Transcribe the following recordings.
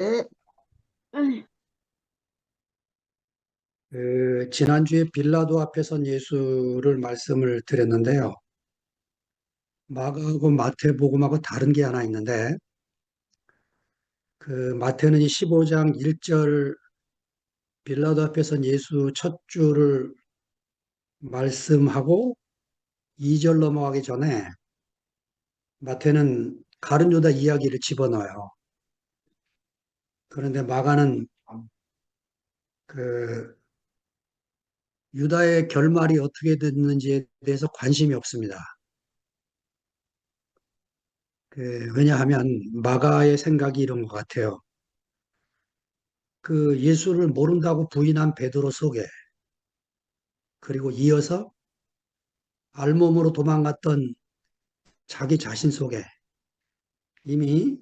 에, 에, 지난주에 빌라도 앞에 선 예수를 말씀을 드렸는데요. 마가하고 마태복음하고 다른 게 하나 있는데, 그 마태는 이 15장 1절 빌라도 앞에 선 예수 첫 주를 말씀하고 2절 넘어가기 전에 마태는 가룟 유다 이야기를 집어넣어요. 그런데 마가는 그 유다의 결말이 어떻게 됐는지에 대해서 관심이 없습니다. 왜냐하면 마가의 생각이 이런 것 같아요. 그 예수를 모른다고 부인한 베드로 속에, 그리고 이어서 알몸으로 도망갔던 자기 자신 속에 이미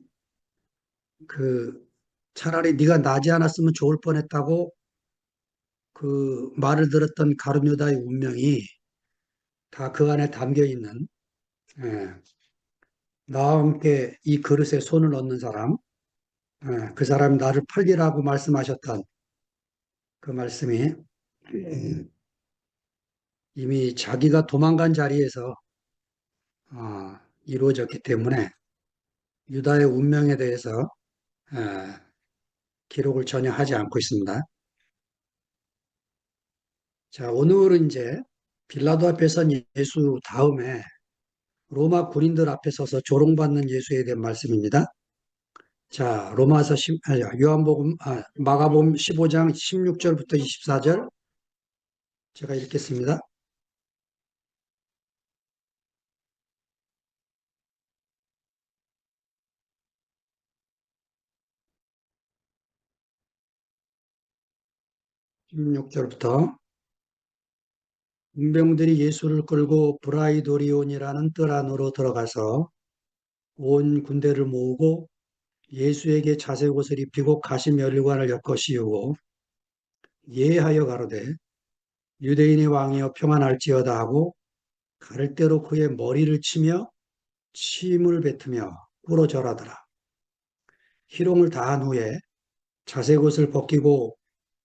그 차라리 네가 나지 않았으면 좋을 뻔했다고 그 말을 들었던 가룟유다의 운명이 다 그 안에 담겨 있는, 예, 나와 함께 이 그릇에 손을 얹는 사람, 그 사람이 나를 팔리라고 말씀하셨던 그 말씀이 이미 자기가 도망간 자리에서 이루어졌기 때문에 유다의 운명에 대해서 어, 기록을 전혀 하지 않고 있습니다. 자, 오늘은 이제 빌라도 앞에 선 예수 다음에 로마 군인들 앞에 서서 조롱받는 예수에 대한 말씀입니다. 자, 요한복음, 마가복음 15장 16절부터 24절 제가 읽겠습니다. 16절부터 군병들이 예수를 끌고 브라이도리온이라는 뜰 안으로 들어가서 온 군대를 모으고 예수에게 자색 옷을 입히고 가시면류관을 엮어 씌우고 예하여 가로되 유대인의 왕이여 평안할지어다 하고 갈대로 그의 머리를 치며 침을 뱉으며 꿇어 절하더라. 희롱을 다한 후에 자색 옷을 벗기고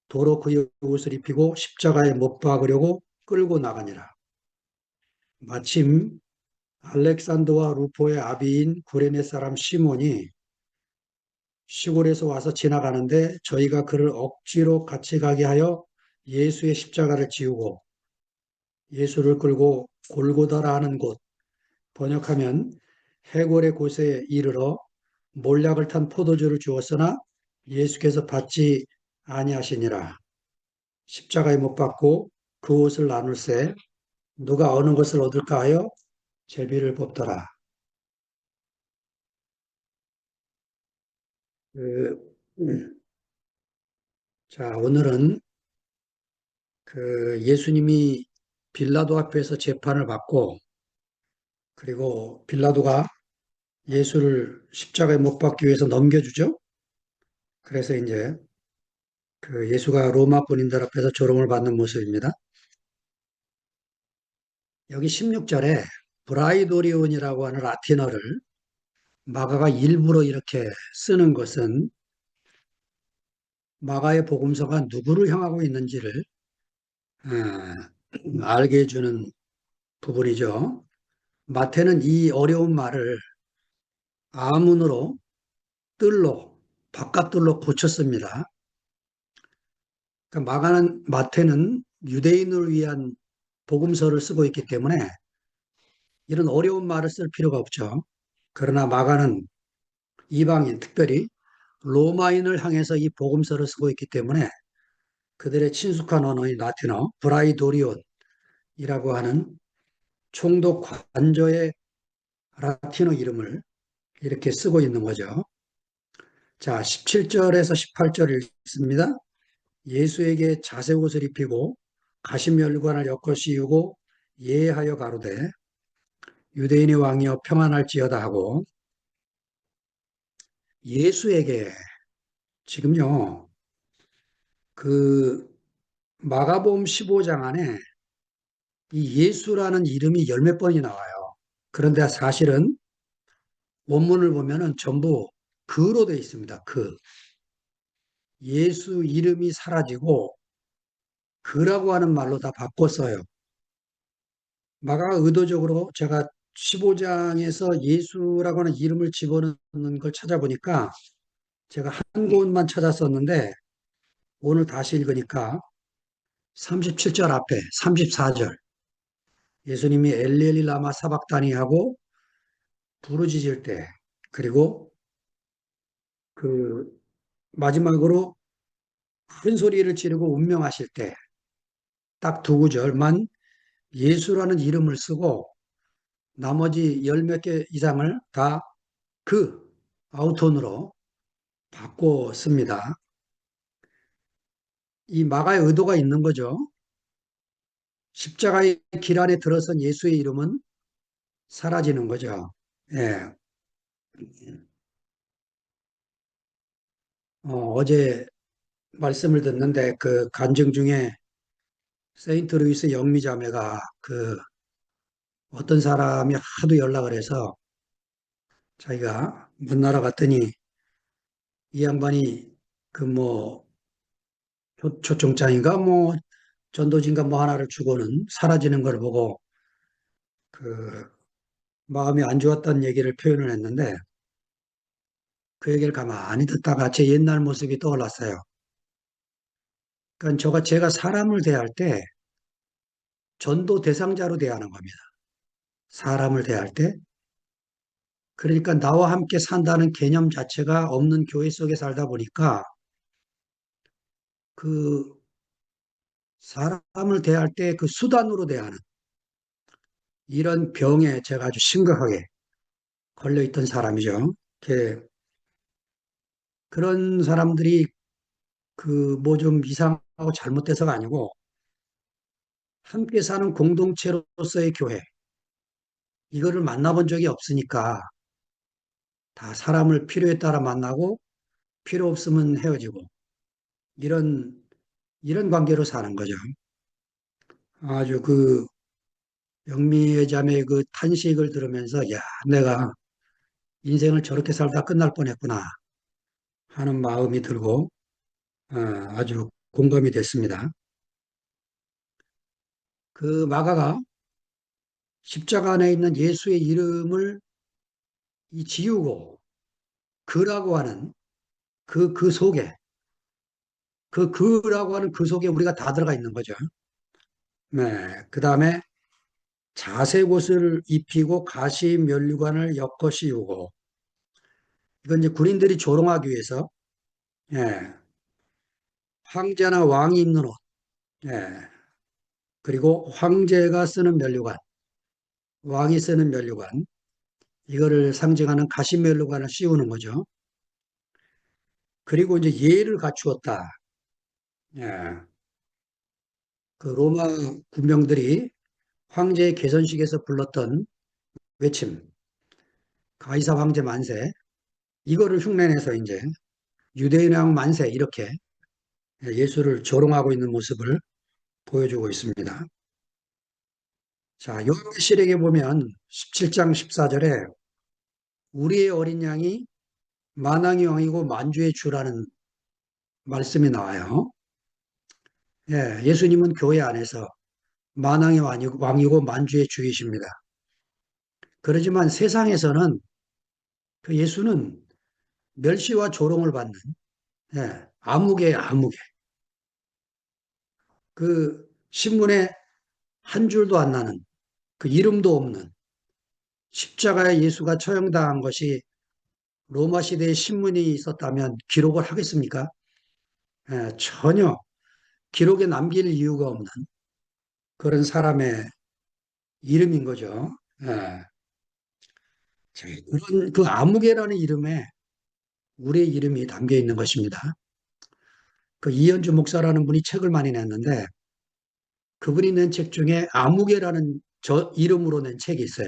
도로 그의 옷을 입히고 십자가에 못 박으려고 끌고 나가니라. 마침 알렉산더와 루포의 아비인 구레네 사람 시몬이 시골에서 와서 지나가는데 저희가 그를 억지로 같이 가게 하여 예수의 십자가를 지우고 예수를 끌고 골고다라 하는 곳, 번역하면 해골의 곳에 이르러 몰약을 탄 포도주를 주었으나 예수께서 받지 아니하시니라. 십자가에 못 박고 그 옷을 나눌세 누가 어느 것을 얻을까 하여 제비를 뽑더라. 그, 자, 오늘은 그 예수님이 빌라도 앞에서 재판을 받고 그리고 빌라도가 예수를 십자가에 못 박기 위해서 넘겨주죠. 그래서 이제 그 예수가 로마 군인들 앞에서 조롱을 받는 모습입니다. 여기 16절에 브라이도리온이라고 하는 라틴어를 마가가 일부러 이렇게 쓰는 것은 마가의 복음서가 누구를 향하고 있는지를 알게 해주는 부분이죠. 마태는 이 어려운 말을 아문으로 뜰로 바깥뜰로 고쳤습니다. 그러니까 마태는 유대인을 위한 복음서를 쓰고 있기 때문에 이런 어려운 말을 쓸 필요가 없죠. 그러나 마가는 이방인, 특별히 로마인을 향해서 이 복음서를 쓰고 있기 때문에 그들의 친숙한 언어인 라틴어, 브라이도리온이라고 하는 총독 관저의 라틴어 이름을 이렇게 쓰고 있는 거죠. 자, 17절에서 18절 읽습니다. 예수에게 자색 옷을 입히고 가시면류관을 엮어 씌우고 예하여 가로되 유대인의 왕이여 평안할지어다 하고 예수에게 지금요 그 마가복음 15장 안에 이 예수라는 이름이 열 몇 번이 나와요. 그런데 사실은 원문을 보면은 전부 그로 되어 있습니다. 그. 예수 이름이 사라지고 그라고 하는 말로 다 바꿨어요. 마가가 의도적으로 제가 15장에서 예수라고 하는 이름을 집어넣는 걸 찾아보니까 제가 한 곳만 찾았었는데 오늘 다시 읽으니까 37절 앞에 34절 예수님이 엘리엘리 라마 사박다니 하고 부르짖을 때 그리고 그 마지막으로 큰 소리를 지르고 운명하실 때 딱 두 구절만 예수라는 이름을 쓰고 나머지 열 몇 개 이상을 다 그 아우톤으로 바꿨습니다. 이 마가의 의도가 있는 거죠. 십자가의 길 안에 들어선 예수의 이름은 사라지는 거죠. 예. 어제 말씀을 듣는데 그 간증 중에 세인트 루이스 영미자매가 그 어떤 사람이 하도 연락을 해서 자기가 만나러 갔더니 이 양반이 그 뭐 초청장인가 뭐 전도진가 뭐 하나를 주고는 사라지는 걸 보고 그 마음이 안 좋았다는 얘기를 표현을 했는데 그 얘기를 가만히 듣다가 제 옛날 모습이 떠올랐어요. 그러니까 제가 사람을 대할 때 전도 대상자로 대하는 겁니다. 사람을 대할 때. 그러니까 나와 함께 산다는 개념 자체가 없는 교회 속에 살다 보니까 그 사람을 대할 때 그 수단으로 대하는 이런 병에 제가 아주 심각하게 걸려있던 사람이죠. 그런 사람들이 그 뭐 좀 이상하고 잘못돼서가 아니고 함께 사는 공동체로서의 교회 이거를 만나본 적이 없으니까 다 사람을 필요에 따라 만나고 필요 없으면 헤어지고 이런 이런 관계로 사는 거죠. 아주 그 영미의 자매의 그 탄식을 들으면서 야 내가 인생을 저렇게 살다 끝날 뻔했구나 하는 마음이 들고 아주 공감이 됐습니다. 그 마가가 십자가 안에 있는 예수의 이름을 이 지우고 그라고 하는 그 속에 그라고 하는 그 속에 우리가 다 들어가 있는 거죠. 네. 그 다음에 자색옷을 입히고 가시 면류관을 엮어 씌우고 이건 이제 군인들이 조롱하기 위해서 예, 황제나 왕이 입는 옷 예, 그리고 황제가 쓰는 면류관 왕이 쓰는 면류관 이거를 상징하는 가시 면류관을 씌우는 거죠. 그리고 이제 예를 갖추었다. 예, 그 로마 군병들이 황제의 개선식에서 불렀던 외침 가이사 황제 만세 이거를 흉내내서 이제 유대인 왕 만세 이렇게 예수를 조롱하고 있는 모습을 보여주고 있습니다. 자, 요한계시록에 보면 17장 14절에 우리의 어린 양이 만왕의 왕이고 만주의 주라는 말씀이 나와요. 예, 예수님은 교회 안에서 만왕의 왕이고 만주의 주이십니다. 그렇지만 세상에서는 그 예수는 멸시와 조롱을 받는 예, 암흑의 암흑의 그 신문에 한 줄도 안 나는 그 이름도 없는 십자가에 예수가 처형당한 것이 로마 시대에 신문이 있었다면 기록을 하겠습니까? 전혀 기록에 남길 이유가 없는 그런 사람의 이름인 거죠. 예, 그런 그 아무개라는 이름에 우리의 이름이 담겨 있는 것입니다. 그 이현주 목사라는 분이 책을 많이 냈는데 그분이 낸 책 중에 아무개라는 저 이름으로 낸 책이 있어요.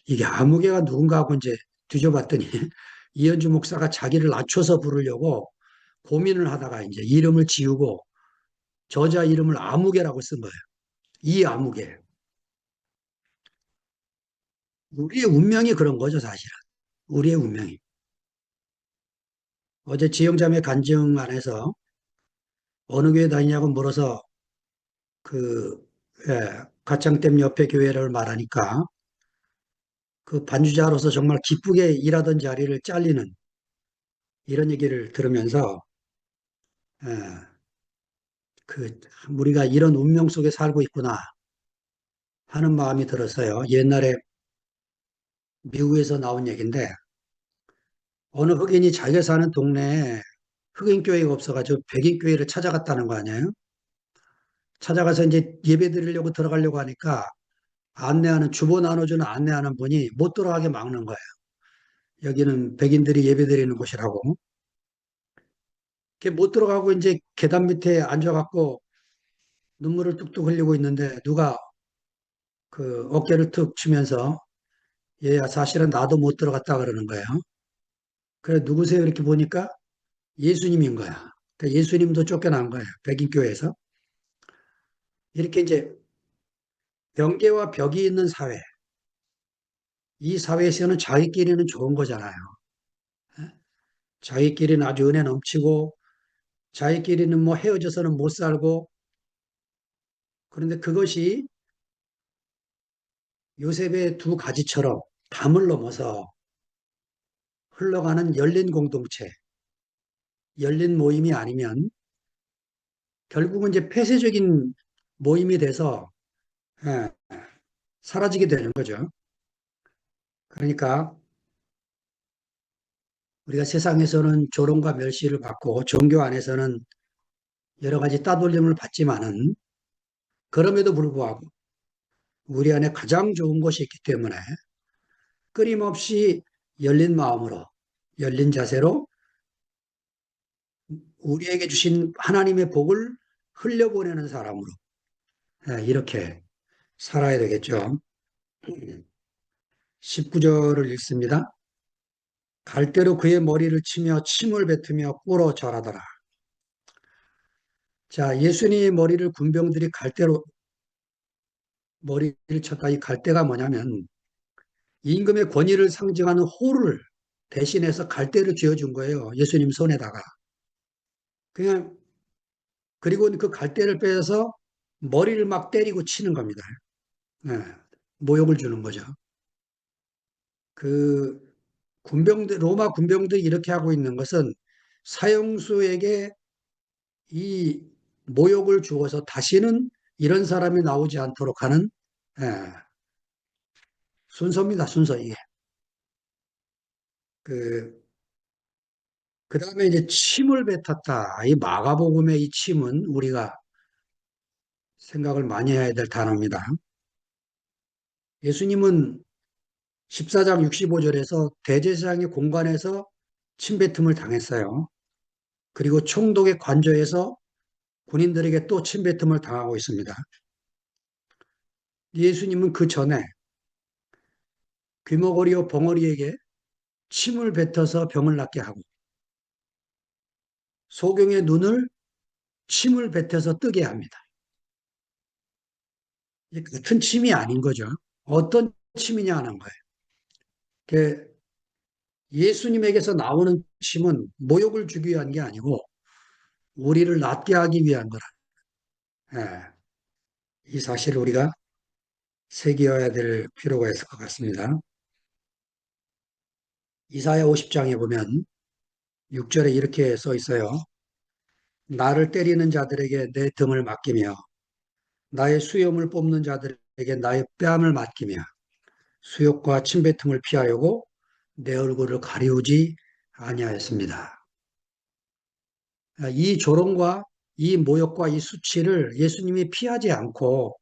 이게 아무개가 누군가 하고 이제 뒤져봤더니 이현주 목사가 자기를 낮춰서 부르려고 고민을 하다가 이제 이름을 지우고 저자 이름을 아무개라고 쓴 거예요. 이 아무개. 우리의 운명이 그런 거죠, 사실은. 우리의 운명이. 어제 지영자매 간증 안에서 어느 교회 다니냐고 물어서 그 가창댐 옆에 교회를 말하니까 그 반주자로서 정말 기쁘게 일하던 자리를 잘리는 이런 얘기를 들으면서 예, 그 우리가 이런 운명 속에 살고 있구나 하는 마음이 들었어요. 옛날에 미국에서 나온 얘기인데 어느 흑인이 자기가 사는 동네에 흑인 교회가 없어가지고 백인 교회를 찾아갔다는 거 아니에요? 찾아가서 이제 예배 드리려고 들어가려고 하니까 안내하는 주보 나눠주는 안내하는 분이 못 들어가게 막는 거예요. 여기는 백인들이 예배 드리는 곳이라고. 못 들어가고 이제 계단 밑에 앉아갖고 눈물을 뚝뚝 흘리고 있는데 누가 그 어깨를 툭 치면서 얘야 사실은 나도 못 들어갔다 그러는 거예요. 그래 누구세요? 이렇게 보니까 예수님인 거야. 그러니까 예수님도 쫓겨난 거예요. 백인교회에서. 이렇게 이제 경계와 벽이 있는 사회. 이 사회에서는 자기끼리는 좋은 거잖아요. 자기끼리는 아주 은혜 넘치고 자기끼리는 뭐 헤어져서는 못 살고 그런데 그것이 요셉의 두 가지처럼 담을 넘어서 흘러가는 열린 공동체, 열린 모임이 아니면 결국은 이제 폐쇄적인 모임이 돼서 예, 사라지게 되는 거죠. 그러니까 우리가 세상에서는 조롱과 멸시를 받고 종교 안에서는 여러 가지 따돌림을 받지만은 그럼에도 불구하고 우리 안에 가장 좋은 것이 있기 때문에 끊임없이 열린 마음으로 열린 자세로 우리에게 주신 하나님의 복을 흘려보내는 사람으로 이렇게 살아야 되겠죠. 19절을 읽습니다. 갈대로 그의 머리를 치며 침을 뱉으며 꿇어 절하더라. 자, 예수님의 머리를 군병들이 갈대로 머리를 쳤다. 이 갈대가 뭐냐면 임금의 권위를 상징하는 호를 대신해서 갈대를 쥐어준 거예요. 예수님 손에다가. 그냥 그리고 그 갈대를 빼서 머리를 막 때리고 치는 겁니다. 네, 모욕을 주는 거죠. 그 로마 군병들이 이렇게 하고 있는 것은 사형수에게 이 모욕을 주어서 다시는 이런 사람이 나오지 않도록 하는 예, 순서입니다. 순서 이게. 그 그다음에 이제 침을 뱉었다. 이 마가복음의 이 침은 우리가 생각을 많이 해야 될 단어입니다. 예수님은 14장 65절에서 대제사장의 공간에서 침뱉음을 당했어요. 그리고 총독의 관저에서 군인들에게 또 침뱉음을 당하고 있습니다. 예수님은 그 전에 귀머거리와 벙어리에게 침을 뱉어서 병을 낫게 하고 소경의 눈을 침을 뱉어서 뜨게 합니다. 같은 침이 아닌 거죠. 어떤 침이냐 하는 거예요. 그 예수님에게서 나오는 침은 모욕을 주기 위한 게 아니고 우리를 낫게 하기 위한 거라. 예, 이 사실을 우리가 새겨야 될 필요가 있을 것 같습니다. 이사야 50장에 보면 6절에 이렇게 써 있어요. 나를 때리는 자들에게 내 등을 맡기며 나의 수염을 뽑는 자들에게 나의 뺨을 맡기며 수욕과 침뱉음을 피하려고 내 얼굴을 가리우지 아니하였습니다. 이 조롱과 이 모욕과 이 수치를 예수님이 피하지 않고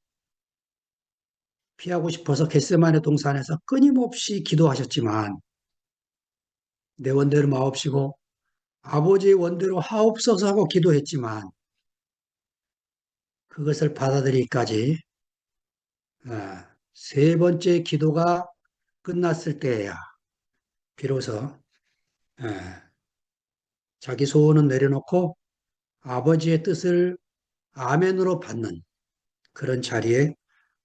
피하고 싶어서 겟세마네 동산에서 끊임없이 기도하셨지만 내 원대로 마옵시고 아버지의 원대로 하옵소서 하고 기도했지만 그것을 받아들이기까지 세 번째 기도가 끝났을 때야 비로소 자기 소원은 내려놓고 아버지의 뜻을 아멘으로 받는 그런 자리에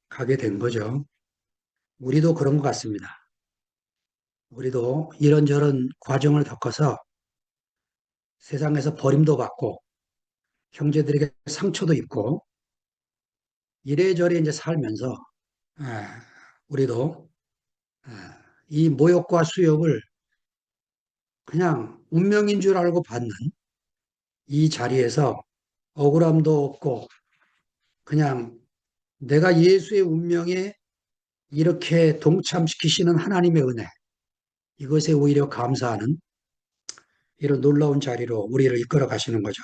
가게 된 거죠. 우리도 그런 것 같습니다. 우리도 이런저런 과정을 겪어서 세상에서 버림도 받고 형제들에게 상처도 입고 이래저래 이제 살면서 아, 우리도 이 모욕과 수욕을 그냥 운명인 줄 알고 받는 이 자리에서 억울함도 없고 그냥 내가 예수의 운명에 이렇게 동참시키시는 하나님의 은혜 이것에 오히려 감사하는 이런 놀라운 자리로 우리를 이끌어 가시는 거죠.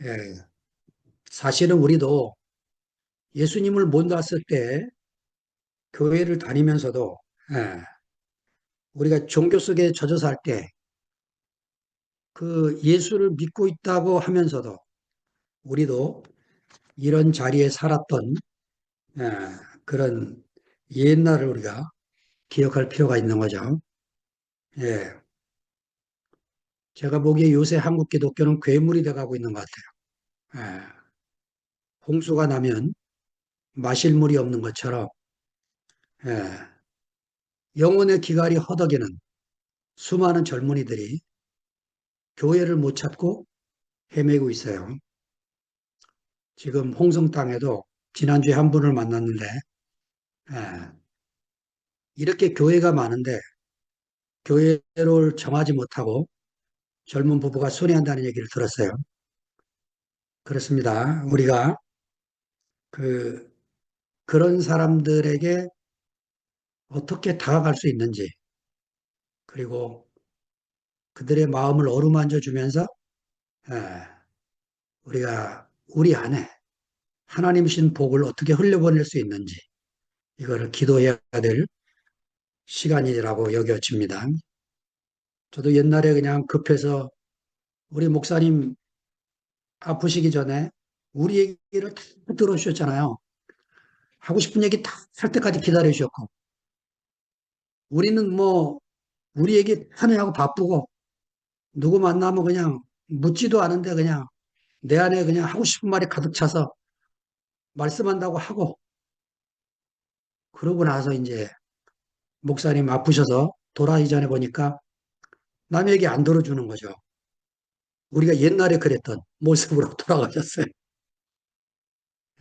예, 사실은 우리도 예수님을 못 봤을 때 교회를 다니면서도 예, 우리가 종교 속에 젖어 살 때 그 예수를 믿고 있다고 하면서도 우리도 이런 자리에 살았던 예, 그런 옛날을 우리가 기억할 필요가 있는 거죠. 예, 제가 보기에 요새 한국 기독교는 괴물이 돼가고 있는 것 같아요. 예, 홍수가 나면 마실 물이 없는 것처럼 예, 영혼의 기갈이 허덕이는 수많은 젊은이들이 교회를 못 찾고 헤매고 있어요. 지금 홍성 땅에도 지난주에 한 분을 만났는데 예, 이렇게 교회가 많은데 교회를 정하지 못하고 젊은 부부가 순회한다는 얘기를 들었어요. 그렇습니다. 우리가 그 그런 사람들에게 어떻게 다가갈 수 있는지 그리고 그들의 마음을 어루만져 주면서 우리가 우리 안에 하나님신 복을 어떻게 흘려보낼 수 있는지 이거를 기도해야 될 시간이라고 여겨집니다. 저도 옛날에 그냥 급해서 우리 목사님 아프시기 전에 우리 얘기를 다 들어주셨잖아요. 하고 싶은 얘기 다 할 때까지 기다려 주셨고 우리는 뭐 우리 얘기 하느냐고 바쁘고 누구 만나면 그냥 묻지도 않은데 그냥 내 안에 그냥 하고 싶은 말이 가득 차서 말씀한다고 하고 그러고 나서 이제 목사님 아프셔서 돌아가기 전에 보니까 남 얘기 안 들어주는 거죠. 우리가 옛날에 그랬던 모습으로 돌아가셨어요.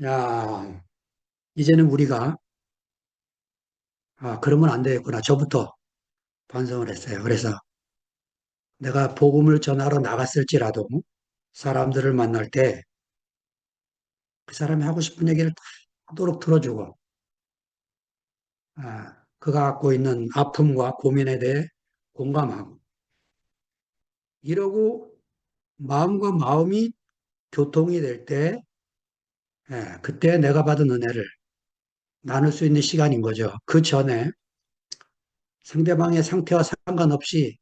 야, 이제는 우리가 그러면 안 되겠구나. 저부터 반성을 했어요. 그래서 내가 복음을 전하러 나갔을지라도 사람들을 만날 때 그 사람이 하고 싶은 얘기를 다 하도록 들어주고 그가 갖고 있는 아픔과 고민에 대해 공감하고 이러고 마음과 마음이 교통이 될 때, 그때 내가 받은 은혜를 나눌 수 있는 시간인 거죠. 그 전에 상대방의 상태와 상관없이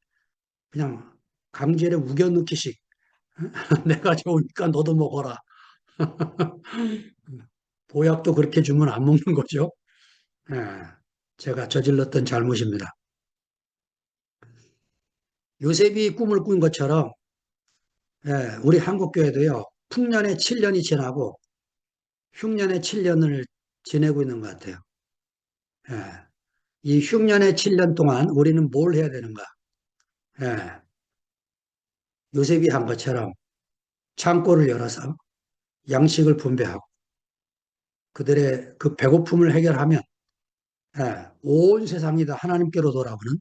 그냥 강제로 우겨넣기식, 내가 좋으니까 너도 먹어라. 보약도 그렇게 주면 안 먹는 거죠. 예, 제가 저질렀던 잘못입니다. 요셉이 꿈을 꾼 것처럼, 우리 한국교회도요, 풍년의 7년이 지나고 흉년의 7년을 지내고 있는 것 같아요. 예, 이 흉년의 7년 동안 우리는 뭘 해야 되는가? 예, 요셉이 한 것처럼 창고를 열어서 양식을 분배하고 그들의 그 배고픔을 해결하면 온 세상이 다 하나님께로 돌아오는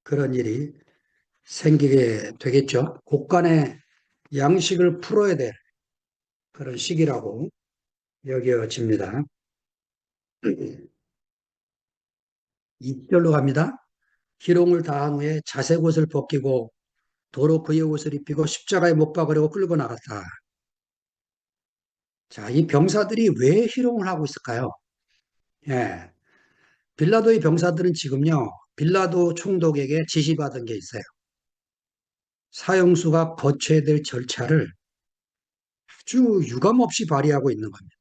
그런 일이 생기게 되겠죠. 곳간에 양식을 풀어야 될 그런 시기라고 여겨집니다. 2절로 갑니다. 희롱을 다한 후에 자색 옷을 벗기고 도로 그의 옷을 입히고 십자가에 못 박으려고 끌고 나갔다. 자, 이 병사들이 왜 희롱을 하고 있을까요? 예. 빌라도의 병사들은 지금요, 빌라도 총독에게 지시받은 게 있어요. 사형수가 거쳐야 될 절차를 아주 유감없이 발휘하고 있는 겁니다.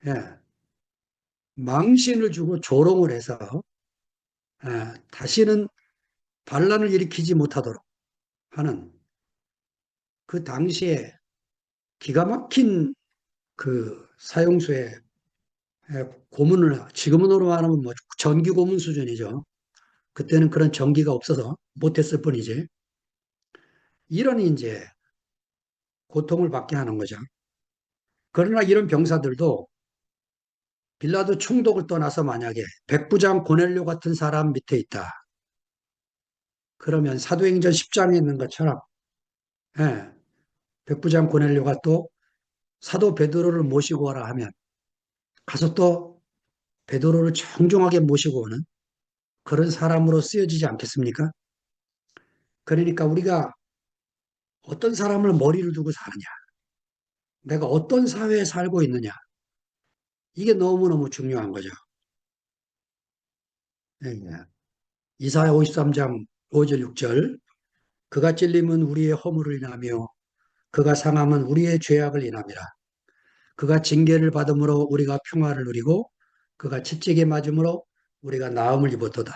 예. 망신을 주고 조롱을 해서 다시는 반란을 일으키지 못하도록 하는 그 당시에 기가 막힌 그 사형수의 고문을 지금으로 말하면 뭐 전기 고문 수준이죠. 그때는 그런 전기가 없어서 못했을 뿐이지. 이런 이제 고통을 받게 하는 거죠. 그러나 이런 병사들도 빌라도 총독을 떠나서 만약에 백부장 고넬료 같은 사람 밑에 있다. 그러면 사도행전 10장에 있는 것처럼 예, 백부장 고넬료가 또 사도 베드로를 모시고 오라 하면 가서 또 베드로를 정중하게 모시고 오는 그런 사람으로 쓰여지지 않겠습니까? 그러니까 우리가 어떤 사람을 머리를 두고 사느냐, 내가 어떤 사회에 살고 있느냐, 이게 너무너무 중요한 거죠. 예, 예. 이사야 53장 5절 6절 그가 찔림은 우리의 허물을 인하며 그가 상함은 우리의 죄악을 인함이라. 그가 징계를 받음으로 우리가 평화를 누리고 그가 채찍에 맞음으로 우리가 나음을 입었도다.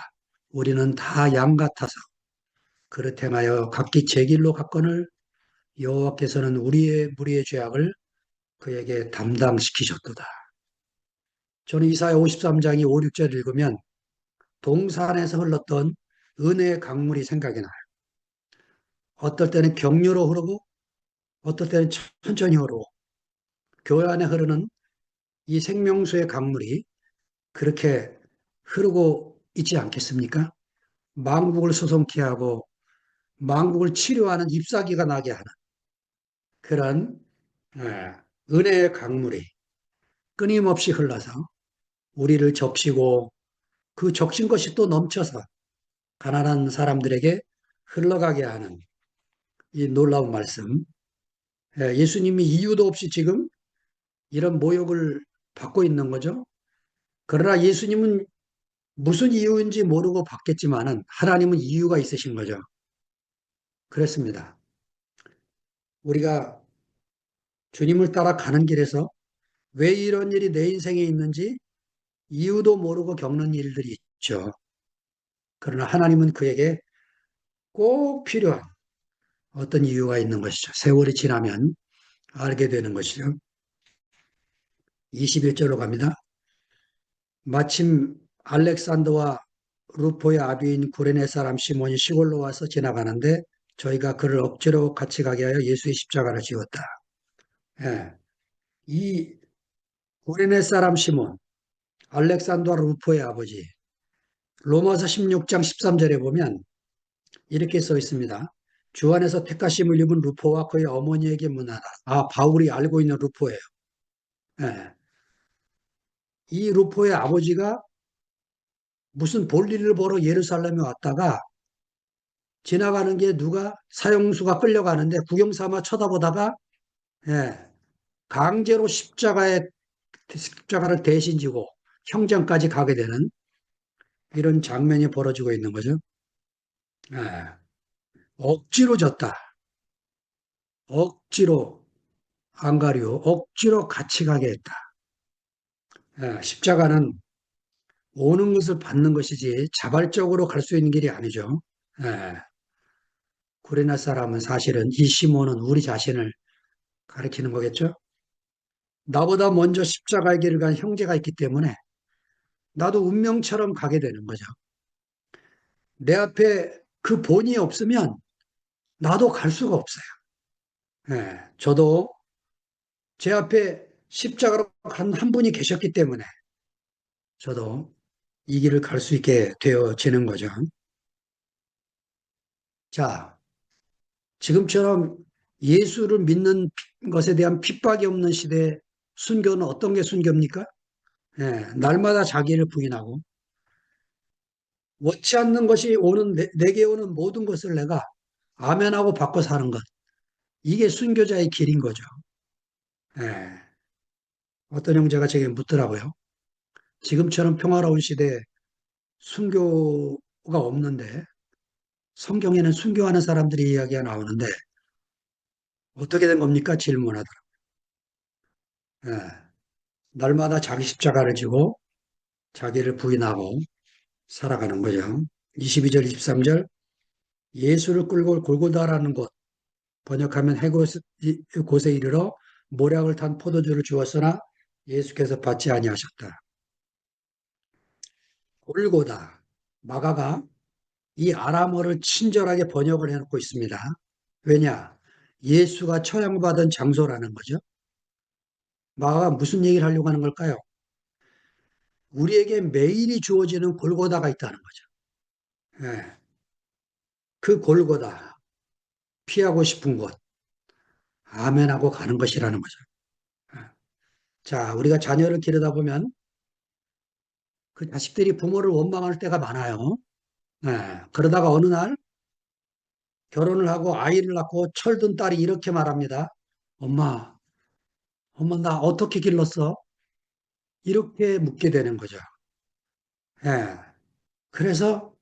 우리는 다 양 같아서 그릇 행하여 각기 제 길로 갔거늘 여호와께서는 우리의 무리의 죄악을 그에게 담당시키셨도다. 저는 이사야 53장이 5, 6절 읽으면 동산에서 흘렀던 은혜의 강물이 생각이 나요. 어떨 때는 격류로 흐르고 어떨 때는 천천히 흐르고 교회 안에 흐르는 이 생명수의 강물이 그렇게 흐르고 있지 않겠습니까? 망국을 소송케 하고 망국을 치료하는 잎사귀가 나게 하는 그런 예, 은혜의 강물이 끊임없이 흘러서 우리를 접시고 그 적신 것이 또 넘쳐서 가난한 사람들에게 흘러가게 하는 이 놀라운 말씀. 예, 예수님이 이유도 없이 지금 이런 모욕을 받고 있는 거죠. 그러나 예수님은 무슨 이유인지 모르고 받겠지만은 하나님은 이유가 있으신 거죠. 그렇습니다. 우리가 주님을 따라 가는 길에서 왜 이런 일이 내 인생에 있는지 이유도 모르고 겪는 일들이 있죠. 그러나 하나님은 그에게 꼭 필요한 어떤 이유가 있는 것이죠. 세월이 지나면 알게 되는 것이죠. 21절로 갑니다. 마침 알렉산더와 루포의 아비인 구레네 사람 시몬이 시골로 와서 지나가는데 저희가 그를 억지로 같이 가게 하여 예수의 십자가를 지었다. 예. 이 구레네 사람 시몬, 알렉산더와 루포의 아버지, 로마서 16장 13절에 보면 이렇게 써 있습니다. 주 안에서 택하심을 입은 루포와 그의 어머니에게 문하라. 아, 바울이 알고 있는 루포예요. 예. 이 루포의 아버지가 무슨 볼일을 보러 예루살렘에 왔다가 지나가는 게 누가 사형수가 끌려가는데 구경 삼아 쳐다보다가 예, 강제로 십자가를 대신 지고 형장까지 가게 되는 이런 장면이 벌어지고 있는 거죠. 예, 억지로 졌다. 억지로 안 가려. 억지로 같이 가게 했다. 예, 십자가는 오는 것을 받는 것이지 자발적으로 갈 수 있는 길이 아니죠. 예, 구레나 사람은 사실은 이 시몬은 우리 자신을 가리키는 거겠죠. 나보다 먼저 십자가의 길을 간 형제가 있기 때문에 나도 운명처럼 가게 되는 거죠. 내 앞에 그 본이 없으면 나도 갈 수가 없어요. 예, 저도 제 앞에 십자가로 간 한 분이 계셨기 때문에 저도 이 길을 갈 수 있게 되어지는 거죠. 자, 지금처럼 예수를 믿는 것에 대한 핍박이 없는 시대에 순교는 어떤 게 순교입니까? 예, 날마다 자기를 부인하고 원치 않는 것이 오는 내게 오는 모든 것을 내가 아멘하고 받고 사는 것. 이게 순교자의 길인 거죠. 예. 어떤 형제가 제게 묻더라고요. 지금처럼 평화로운 시대에 순교가 없는데 성경에는 순교하는 사람들이 이야기가 나오는데 어떻게 된 겁니까? 질문하더라고요. 예. 날마다 자기 십자가를 지고 자기를 부인하고 살아가는 거죠. 22절, 23절 예수를 끌고 골고다라는 곳 번역하면 곳에 이르러 모략을 탄 포도주를 주었으나 예수께서 받지 아니하셨다. 골고다 마가가 이 아람어를 친절하게 번역을 해놓고 있습니다. 왜냐? 예수가 처형받은 장소라는 거죠. 마가가 무슨 얘기를 하려고 하는 걸까요? 우리에게 매일이 주어지는 골고다가 있다는 거죠. 예, 그 골고다, 피하고 싶은 곳, 아멘하고 가는 것이라는 거죠. 예. 자, 우리가 자녀를 기르다 보면 그 자식들이 부모를 원망할 때가 많아요. 예, 그러다가 어느 날 결혼을 하고 아이를 낳고 철든 딸이 이렇게 말합니다. 엄마, 엄마, 나 어떻게 길렀어? 이렇게 묻게 되는 거죠. 예. 그래서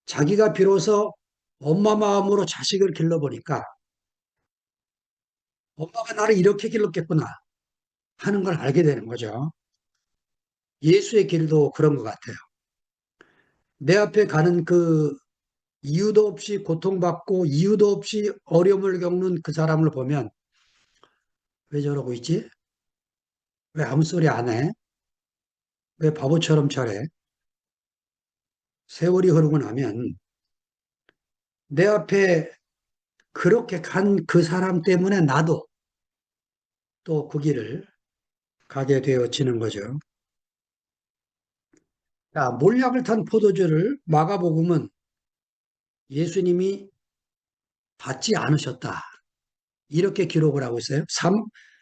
자기가 비로소 엄마 마음으로 자식을 길러보니까 엄마가 나를 이렇게 길렀겠구나 하는 걸 알게 되는 거죠. 예수의 길도 그런 것 같아요. 내 앞에 가는 그 이유도 없이 고통받고 이유도 없이 어려움을 겪는 그 사람을 보면 왜 저러고 있지? 왜 아무 소리 안 해? 왜 바보처럼 저래? 세월이 흐르고 나면 내 앞에 그렇게 간 그 사람 때문에 나도 또 그 길을 가게 되어지는 거죠. 자, 몰약을 탄 포도주를 마가복음은 예수님이 받지 않으셨다. 이렇게 기록을 하고 있어요.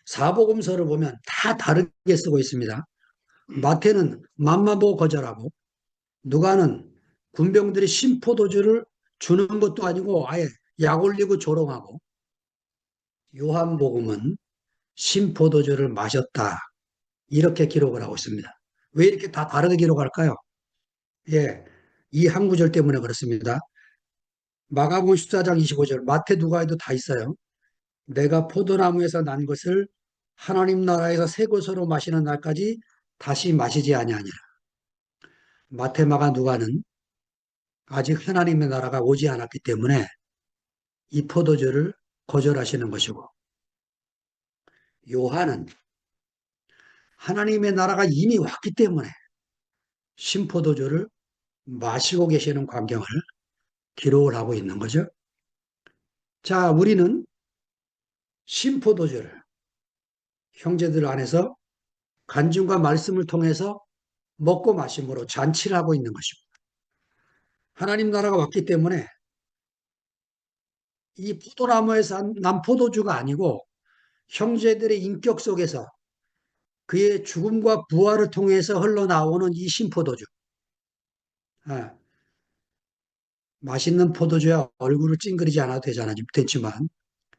사복음서를 보면 다 다르게 쓰고 있습니다. 마태는 맘마보 거절하고, 누가는 군병들이 신포도주를 주는 것도 아니고 아예 약 올리고 조롱하고, 요한복음은 신포도주를 마셨다. 이렇게 기록을 하고 있습니다. 왜 이렇게 다 다르게 기록할까요? 예, 이 한 구절 때문에 그렇습니다. 마가복음 14장 25절, 마태 누가에도 다 있어요. 내가 포도나무에서 난 것을 하나님 나라에서 새 것으로 마시는 날까지 다시 마시지 아니하니라. 마테마가 누가는 아직 하나님의 나라가 오지 않았기 때문에 이 포도주를 거절하시는 것이고, 요한은 하나님의 나라가 이미 왔기 때문에 신포도주를 마시고 계시는 광경을 기록을 하고 있는 거죠. 자, 우리는 신포도주를 형제들 안에서 간증과 말씀을 통해서 먹고 마심으로 잔치를 하고 있는 것입니다. 하나님 나라가 왔기 때문에 이 포도나무에서 난 포도주가 아니고 형제들의 인격 속에서 그의 죽음과 부활을 통해서 흘러나오는 이 신포도주. 아, 맛있는 포도주야 얼굴을 찡그리지 않아도 되지만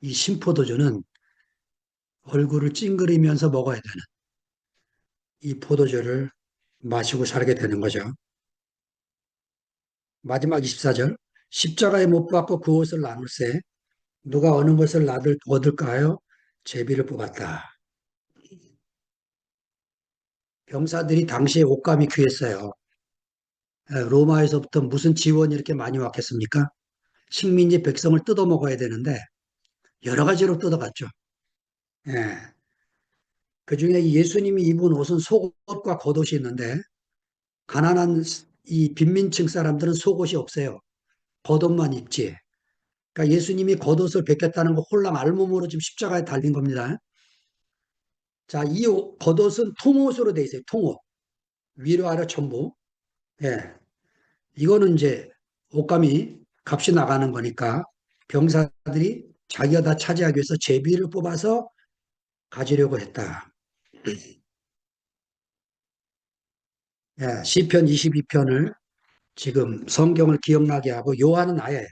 이 신포도주는 얼굴을 찡그리면서 먹어야 되는 이 포도주를 마시고 살게 되는 거죠. 마지막 24절. 십자가에 못 박고 그 옷을 나눌세 누가 어느 것을 얻을까 하여 제비를 뽑았다. 병사들이 당시에 옷감이 귀했어요. 로마에서부터 무슨 지원이 이렇게 많이 왔겠습니까? 식민지 백성을 뜯어먹어야 되는데 여러 가지로 뜯어갔죠. 예. 그중에 예수님이 입은 옷은 속옷과 겉옷이 있는데 가난한 이 빈민층 사람들은 속옷이 없어요. 겉옷만 입지. 그러니까 예수님이 겉옷을 벗겼다는 거 홀랑 알몸으로 지금 십자가에 달린 겁니다. 자, 이 겉옷은 통옷으로 돼 있어요. 통옷. 위로 아래 전부. 예. 이거는 이제 옷감이 값이 나가는 거니까 병사들이 자기가 다 차지하기 위해서 제비를 뽑아서 가지려고 했다. 예, 시편 22편을 지금 성경을 기억나게 하고 요한은 아예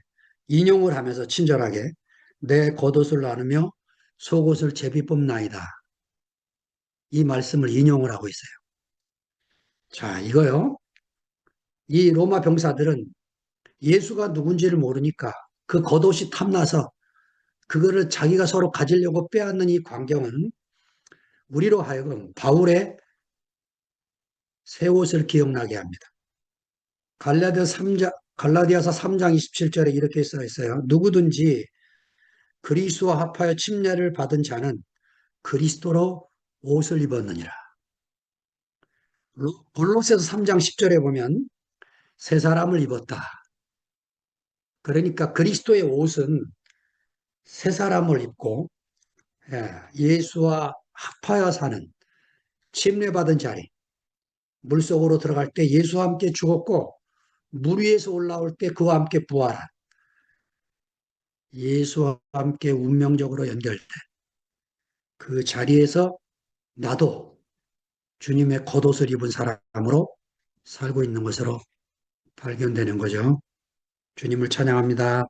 인용을 하면서 친절하게 내 겉옷을 나누며 속옷을 제비 뽑나이다. 이 말씀을 인용을 하고 있어요. 자, 이거요. 이 로마 병사들은 예수가 누군지를 모르니까 그 겉옷이 탐나서 그거를 자기가 서로 가지려고 빼앗는 이 광경은 우리로 하여금 바울의 새 옷을 기억나게 합니다. 갈라디아서 3장 27절에 이렇게 써 있어요. 누구든지 그리스도와 합하여 침례를 받은 자는 그리스도로 옷을 입었느니라. 골로새서 3장 10절에 보면 새 사람을 입었다. 그러니까 그리스도의 옷은 새 사람을 입고 예수와 합하여 사는 침례받은 자리, 물속으로 들어갈 때 예수와 함께 죽었고 물 위에서 올라올 때 그와 함께 부활한 예수와 함께 운명적으로 연결된 그 자리에서 나도 주님의 겉옷을 입은 사람으로 살고 있는 것으로 발견되는 거죠. 주님을 찬양합니다.